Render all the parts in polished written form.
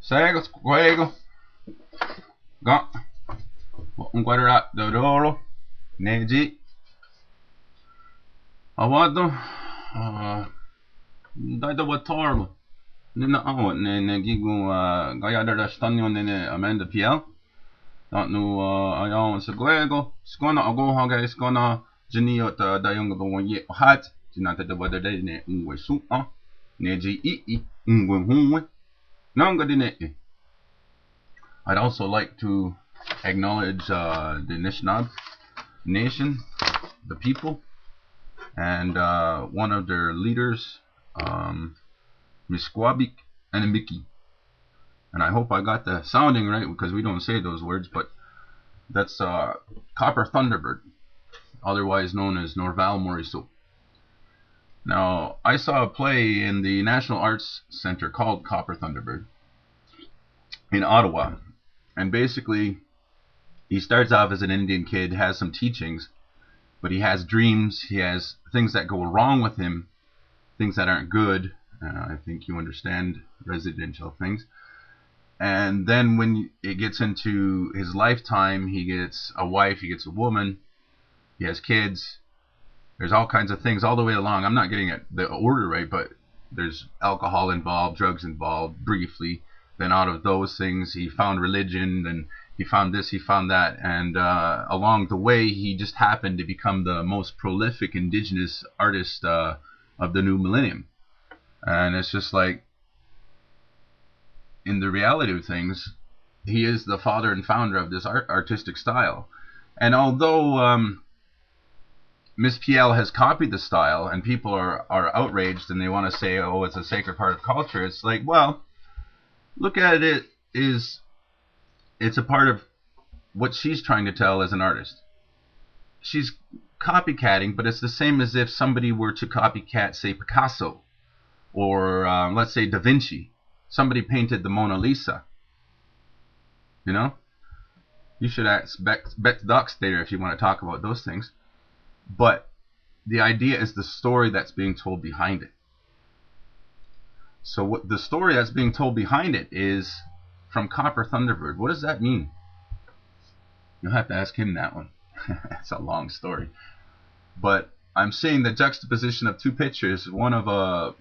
Sego, squego, ga, un quadrato d'oro, neji, awado, dai watorlo, nina awat ne gigu gaya da stanyo ne amenda piel, not nu ayon squego, skona ago haga skona jinio ta dayong do ye hat, jinata da wada de ne unwe su neji I unwe hunwe, nanga dine. I'd also like to acknowledge the Anishinaabe Nation, the people, and one of their leaders, Misquabic and Mickey. And I hope I got the sounding right because we don't say those words, but that's Copperthundbird, otherwise known as Norval Moriso. Now, I saw a play in the National Arts Center called Copperthundbird in Ottawa. And basically, he starts off as an Indian kid, has some teachings, but he has dreams, he has things that go wrong with him, things that aren't good. I think you understand residential things. And then when it gets into his lifetime, he gets a wife, he gets a woman, he has kids. There's all kinds of things all the way along. I'm not getting the order right, but there's alcohol involved, drugs involved, briefly. Then out of those things, he found religion, then he found this, he found that, and along the way, he just happened to become the most prolific indigenous artist of the new millennium. And it's just like, in the reality of things, he is the father and founder of this artistic style. And although Miss Piel has copied the style, and people are outraged, and they want to say, oh, it's a sacred part of culture, it's like, well, look at it, it's a part of what she's trying to tell as an artist. She's copycatting, but it's the same as if somebody were to copycat, say, Picasso, or let's say Da Vinci. Somebody painted the Mona Lisa. You know? You should ask Bette Dockstader if you want to talk about those things. But the idea is the story that's being told behind it. So what the story that's being told behind it is from Copperthundbird. What does that mean? You'll have to ask him that one. It's a long story. But I'm seeing the juxtaposition of two pictures. One of a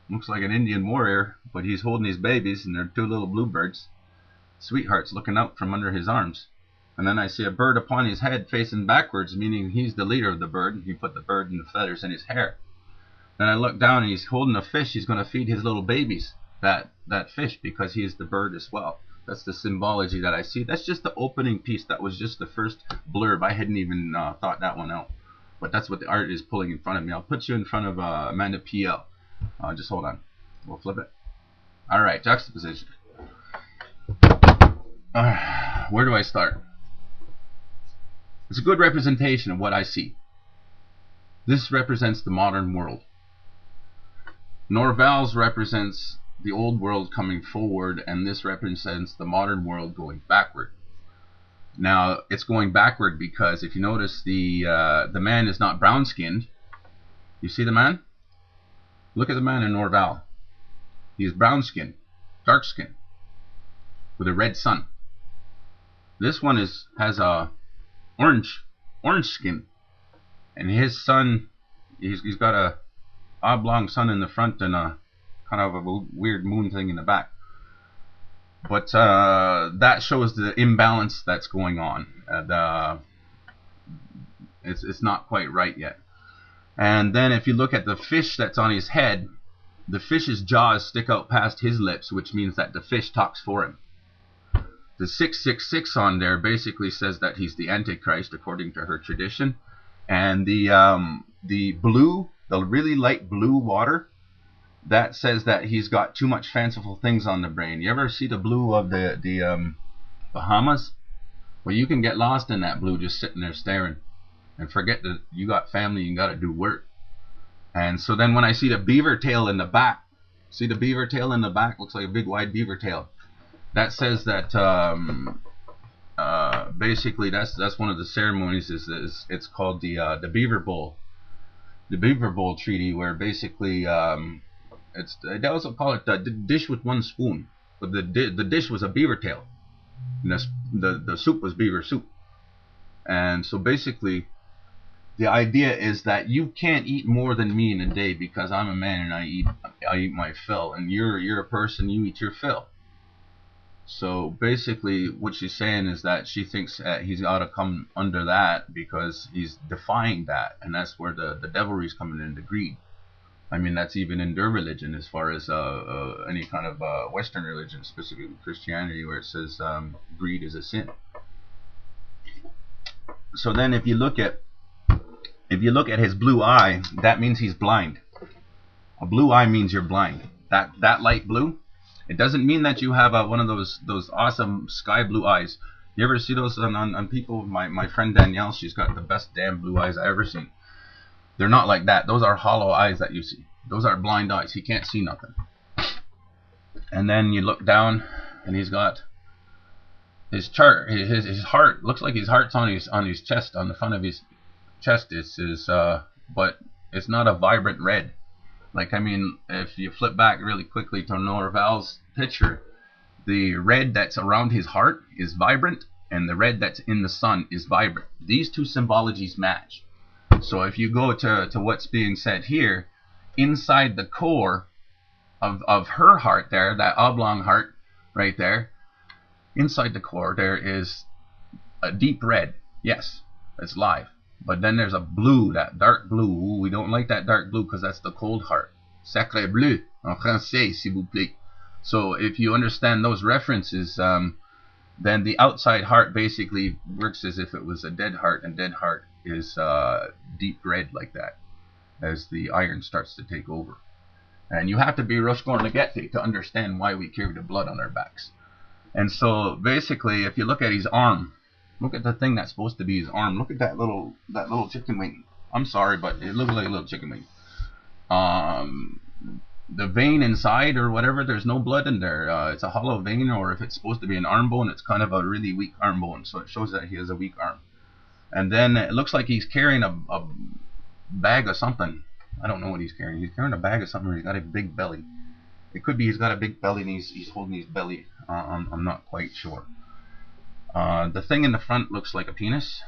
looks like an Indian warrior, but he's holding his babies, and they're two little bluebirds, sweethearts, looking out from under his arms. And then I see a bird upon his head facing backwards, meaning he's the leader of the bird. He put the bird and the feathers in his hair. Then I look down and he's holding a fish. He's going to feed his little babies that fish because he is the bird as well. That's the symbology that I see. That's just the opening piece. That was just the first blurb. I hadn't even thought that one out. But that's what the art is pulling in front of me. I'll put you in front of Amanda Piel. Just hold on. We'll flip it. Alright, juxtaposition. Where do I start? It's a good representation of what I see. This represents the modern world. Norval's represents the old world coming forward, and this represents the modern world going backward. Now, it's going backward because if you notice, the man is not brown-skinned. You see the man? Look at the man in Norval. He is brown-skinned, dark-skinned, with a red sun. This one has a orange skin, and his sun, he's got a oblong sun in the front and a kind of a weird moon thing in the back. But that shows the imbalance that's going on. It's not quite right yet. And then if you look at the fish that's on his head, the fish's jaws stick out past his lips, which means that the fish talks for him. The 666 on there basically says that he's the Antichrist according to her tradition. And the blue, the really light blue water, that says that he's got too much fanciful things on the brain. You ever see the blue of the Bahamas? Well, you can get lost in that blue just sitting there staring and forget that you got family, you got to do work. And so then when I see the beaver tail in the back, see the beaver tail in the back? Looks like a big wide beaver tail. That says that basically that's one of the ceremonies. It's called the Beaver Bowl, the Beaver Bowl Treaty, where basically they also call it the dish with one spoon. the dish was a beaver tail, and the soup was beaver soup. And so basically, the idea is that you can't eat more than me in a day because I'm a man and I eat my fill, and you're a person, you eat your fill. So basically, what she's saying is that she thinks he's got to come under that because he's defying that, and that's where the devilry is coming into greed. I mean, that's even in their religion, as far as any kind of Western religion, specifically Christianity, where it says greed is a sin. So then, if you look at his blue eye, that means he's blind. A blue eye means you're blind. That light blue, it doesn't mean that you have one of those awesome sky blue eyes. You ever see those on people? My friend Danielle, she's got the best damn blue eyes I ever seen. They're not like that. Those are hollow eyes that you see. Those are blind eyes. He can't see nothing. And then you look down, and he's got his chart. His heart looks like his heart's on his chest, on the front of his chest. But it's not a vibrant red. Like, I mean, if you flip back really quickly to Norval's picture, the red that's around his heart is vibrant, and the red that's in the sun is vibrant. These two symbologies match. So if you go to what's being said here, inside the core of her heart there, that oblong heart right there, inside the core there is a deep red. Yes, it's live. But then there's a blue, that dark blue. Ooh, we don't like that dark blue because that's the cold heart. Sacré bleu, en français, s'il vous plaît. So if you understand those references, then the outside heart basically works as if it was a dead heart, and dead heart is deep red like that, as the iron starts to take over. And you have to be Roshkor Nagete to understand why we carry the blood on our backs. And so basically, if you look at his arm, look at the thing that's supposed to be his arm. Look at that little chicken wing. I'm sorry, but it looks like a little chicken wing. The vein inside or whatever, there's no blood in there. It's a hollow vein, or if it's supposed to be an arm bone, it's kind of a really weak arm bone. So it shows that he has a weak arm. And then it looks like he's carrying a bag of something. I don't know what he's carrying. He's carrying a bag of something, or he's got a big belly. It could be he's got a big belly and he's holding his belly. I'm not quite sure. The thing in the front looks like a penis,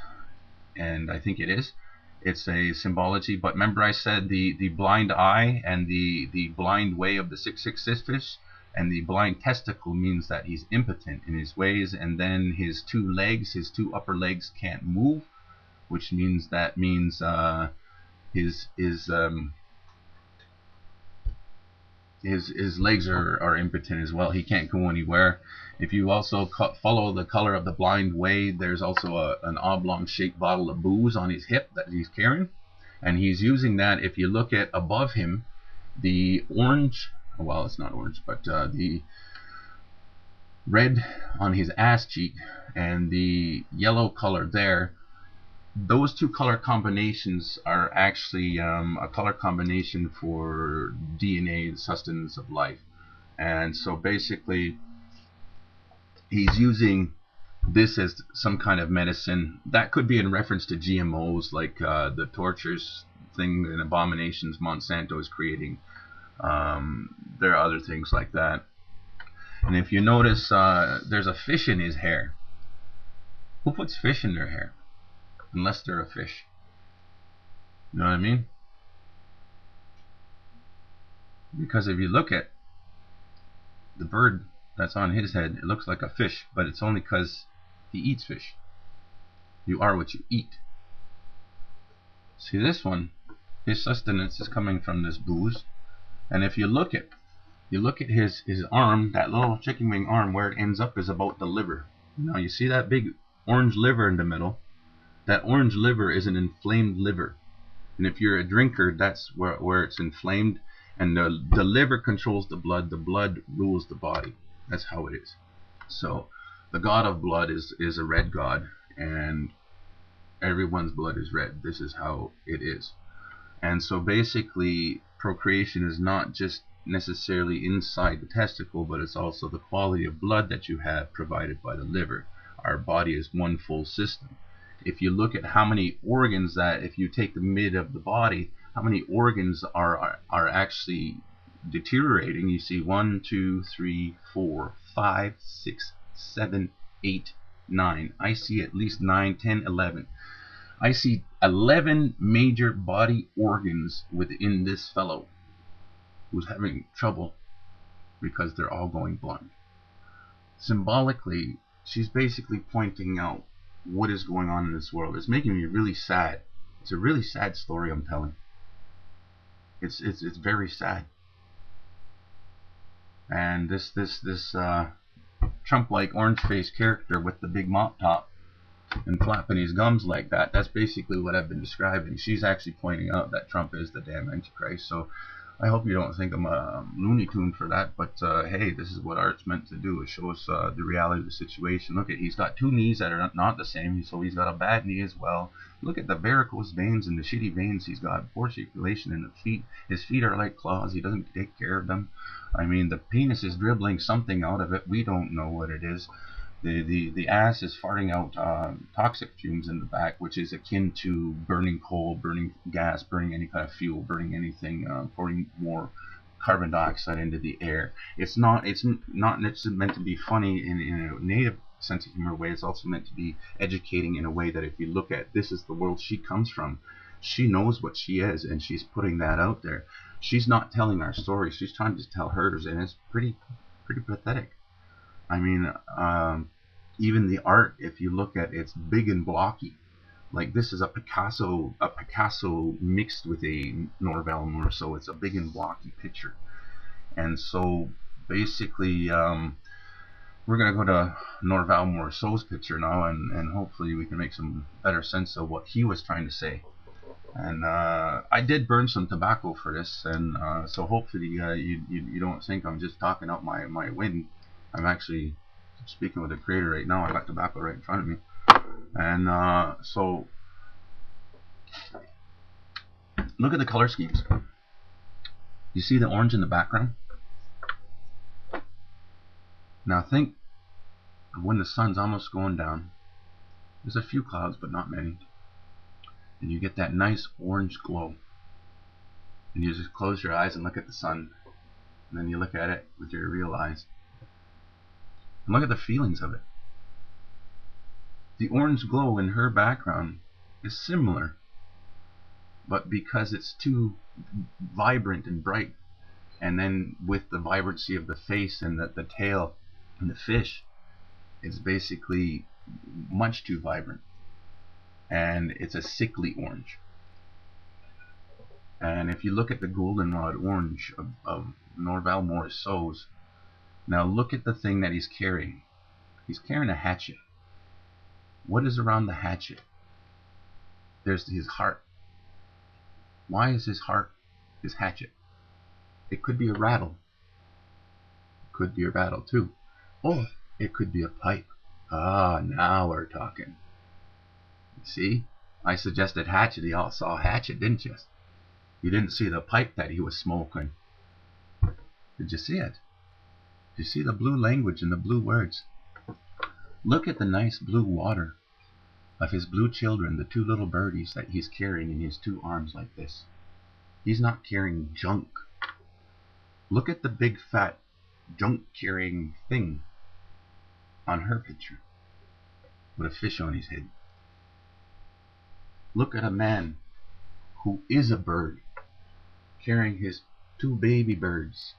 and I think it is. It's a symbology, but remember I said the blind eye and the blind way of the 666 fish, and the blind testicle means that he's impotent in his ways, and then his two upper legs can't move, which means his legs are impotent as well. He can't go anywhere. If you also follow the color of the blind way, there's also an oblong shaped bottle of booze on his hip that he's carrying, and he's using that. If you look at above him, the orange, well, it's not orange, but the red on his ass cheek and the yellow color there, those two color combinations are actually a color combination for DNA, sustenance of life. And so basically he's using this as some kind of medicine. That could be in reference to GMOs, like the tortures thing and abominations Monsanto is creating. There are other things like that. And if you notice, there's a fish in his hair. Who puts fish in their hair? Unless they're a fish. You know what I mean? Because if you look at the bird that's on his head, it looks like a fish, but it's only because he eats fish. You are what you eat. See, this one, his sustenance is coming from this booze. And if you look at his arm, that little chicken wing arm, where it ends up is about the liver. Now you see that big orange liver in the middle? That orange liver is an inflamed liver. And if you're a drinker, that's where it's inflamed. And the liver controls the blood rules the body. That's how it is. So the god of blood is a red god, and everyone's blood is red. This is how it is. And so basically procreation is not just necessarily inside the testicle, but it's also the quality of blood that you have provided by the liver. Our body is one full system. If you look at how many organs, that if you take the mid of the body, how many organs are actually deteriorating. You see 1, 2, 3, 4, 5, 6, 7, 8, 9. I see at least 9, 10, 11. I see 11 major body organs within this fellow who's having trouble because they're all going blind. Symbolically, she's basically pointing out what is going on in this world. It's making me really sad. It's a really sad story I'm telling. It's very sad. And this Trump-like orange-faced character with the big mop top and flapping his gums like that, that's basically what I've been describing. She's actually pointing out that Trump is the damn Antichrist. So I hope you don't think I'm a Looney Tune for that, but hey, this is what art's meant to do. It shows the reality of the situation. Look at, he's got two knees that are not the same, so he's got a bad knee as well. Look at the varicose veins and the shitty veins he's got. Poor circulation in the feet. His feet are like claws. He doesn't take care of them. I mean, the penis is dribbling something out of it. We don't know what it is. The ass is farting out toxic fumes in the back, which is akin to burning coal, burning gas, burning any kind of fuel, burning anything, pouring more carbon dioxide into the air. It's not meant to be funny in a native sense of humor way. It's also meant to be educating in a way that if you look at, this is the world she comes from. She knows what she is, and she's putting that out there. She's not telling our story. She's trying to tell hers, and it's pretty pathetic. I mean, even the art, if you look at it, it's big and blocky. Like, this is a Picasso mixed with a Norval Morrisseau. It's a big and blocky picture. And so basically, we're going to go to Norval Morrisseau's picture now, and hopefully we can make some better sense of what he was trying to say. And I did burn some tobacco for this, and so hopefully you don't think I'm just talking out my wind. I'm actually speaking with the creator right now. I got tobacco right in front of me. And so look at the color schemes. You see the orange in the background? Now think of when the sun's almost going down. There's a few clouds, but not many. And you get that nice orange glow. And you just close your eyes and look at the sun. And then you look at it with your real eyes. And look at the feelings of it. The orange glow in her background is similar, but because it's too vibrant and bright, and then with the vibrancy of the face and the tail and the fish, it's basically much too vibrant, and it's a sickly orange. And if you look at the goldenrod orange of Norval Morrisseau's, now look at the thing that he's carrying. He's carrying a hatchet. What is around the hatchet? There's his heart. Why is his heart his hatchet? It could be a rattle. It could be a rattle too. Or it could be a pipe. Ah, now we're talking. See? I suggested hatchet. You all saw hatchet, didn't you? You didn't see the pipe that he was smoking. Did you see it? Did you see the blue language and the blue words? Look at the nice blue water of his blue children, the two little birdies that he's carrying in his two arms like this. He's not carrying junk. Look at the big fat junk carrying thing on her picture with a fish on his head. Look at a man who is a bird carrying his two baby birds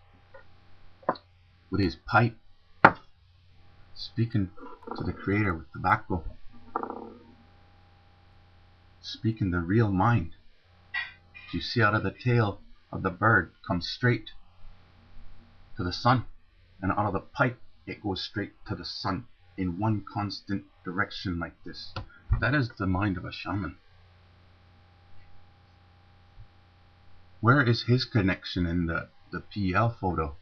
with his pipe, speaking to the creator with tobacco, speaking the real mind. You see out of the tail of the bird comes straight to the sun, and out of the pipe it goes straight to the sun in one constant direction like this. That is the mind of a shaman. Where is his connection in the PL photo?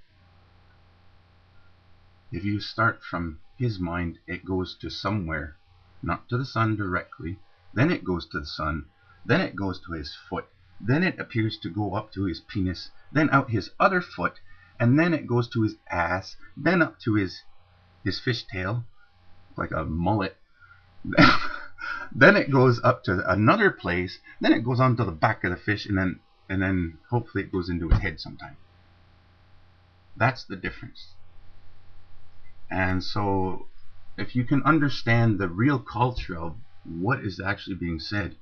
If you start from his mind, it goes to somewhere, not to the sun directly, then it goes to the sun, then it goes to his foot, then it appears to go up to his penis, then out his other foot, and then it goes to his ass, then up to his fishtail, like a mullet, then it goes up to another place, then it goes onto the back of the fish, and then hopefully it goes into his head sometime. That's the difference. And so if you can understand the real culture of what is actually being said,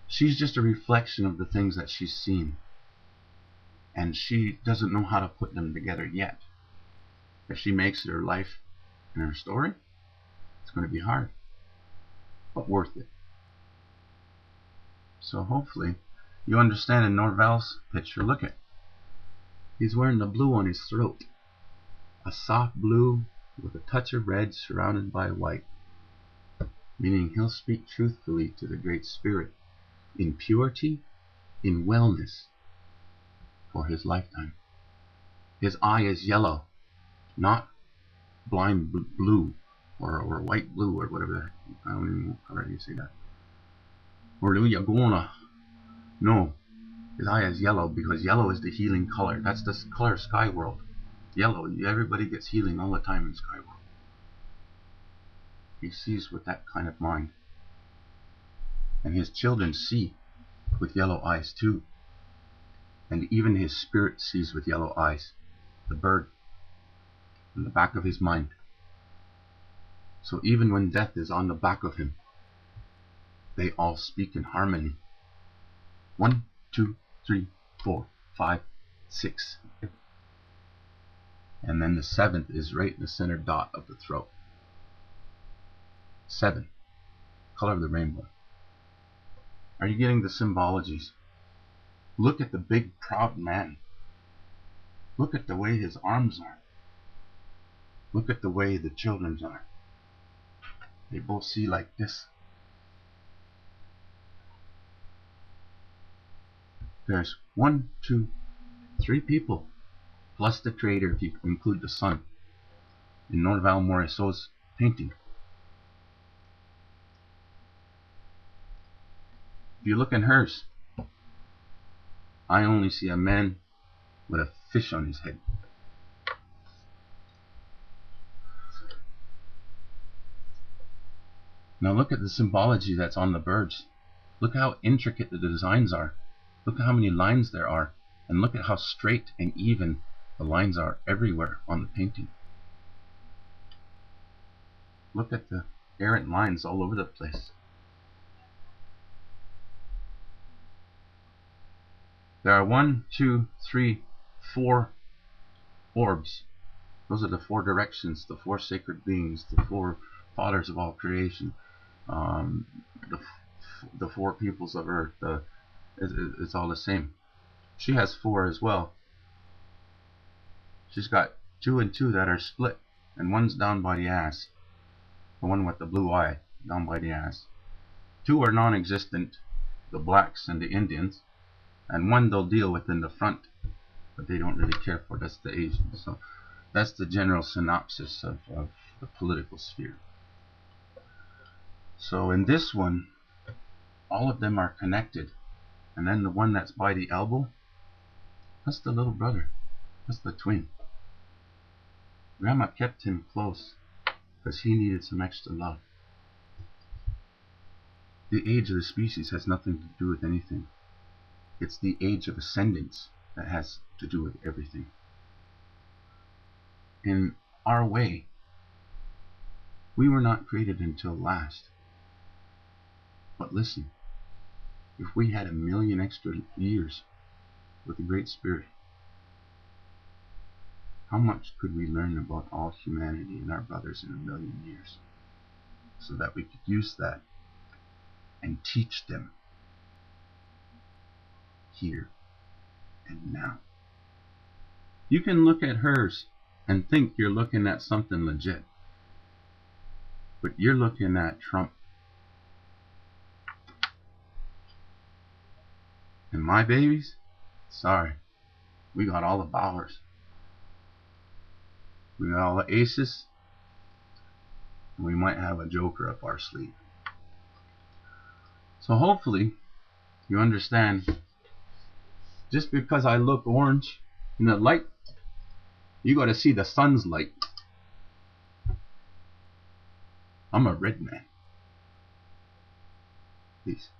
she's just a reflection of the things that she's seen, and she doesn't know how to put them together yet. If she makes it her life and her story, it's going to be hard, but worth it. So hopefully you understand in Norval's picture. Look at, he's wearing the blue on his throat, a soft blue with a touch of red surrounded by white, meaning he'll speak truthfully to the Great Spirit in purity, in wellness for his lifetime. His eye is yellow, not blind blue or white blue or whatever. I don't even know how you say that. Or Luyagona. No, his eye is yellow because yellow is the healing color. That's the color of Sky World. Yellow. Everybody gets healing all the time in Sky World. He sees with that kind of mind. And his children see with yellow eyes too. And even his spirit sees with yellow eyes. The bird in the back of his mind. So even when death is on the back of him, they all speak in harmony. 1, 2, 3, 4, 5, 6. And then the 7th is right in the center dot of the throat. 7. Color of the rainbow. Are you getting the symbologies? Look at the big proud man. Look at the way his arms are. Look at the way the children's are. They both see like this. There's 1, 2, 3 people, plus the creator if you include the sun, in Norval Morisot's painting. If you look in hers, I only see a man with a fish on his head. Now look at the symbology that's on the birds. Look how intricate the designs are. Look at how many lines there are. And look at how straight and even the lines are everywhere on the painting. Look at the errant lines all over the place. There are 1, 2, 3, 4 orbs. Those are the 4 directions, the 4 sacred beings, the 4 fathers of all creation, the 4 peoples of earth. It's all the same. She has 4 as well. She's got 2 and 2 that are split, and one's down by the ass. The one with the blue eye down by the ass. 2 are non-existent, the blacks and the Indians, and 1 they'll deal with in the front, but they don't really care for. That's the Asians. So that's the general synopsis of the political sphere. So in this one, all of them are connected. And then the one that's by the elbow, that's the little brother. That's the twin. Grandma kept him close because he needed some extra love. The age of the species has nothing to do with anything. It's the age of ascendance that has to do with everything. In our way, we were not created until last. But listen, if we had 1,000,000 extra years with the Great Spirit, how much could we learn about all humanity and our brothers in 1,000,000 years, so that we could use that and teach them here and now. You can look at hers and think you're looking at something legit, but you're looking at Trump. And my babies, sorry, we got all the bowers. We got all the aces, and we might have a joker up our sleeve. So hopefully you understand, just because I look orange in the light, you got to see the sun's light. I'm a red man. Peace.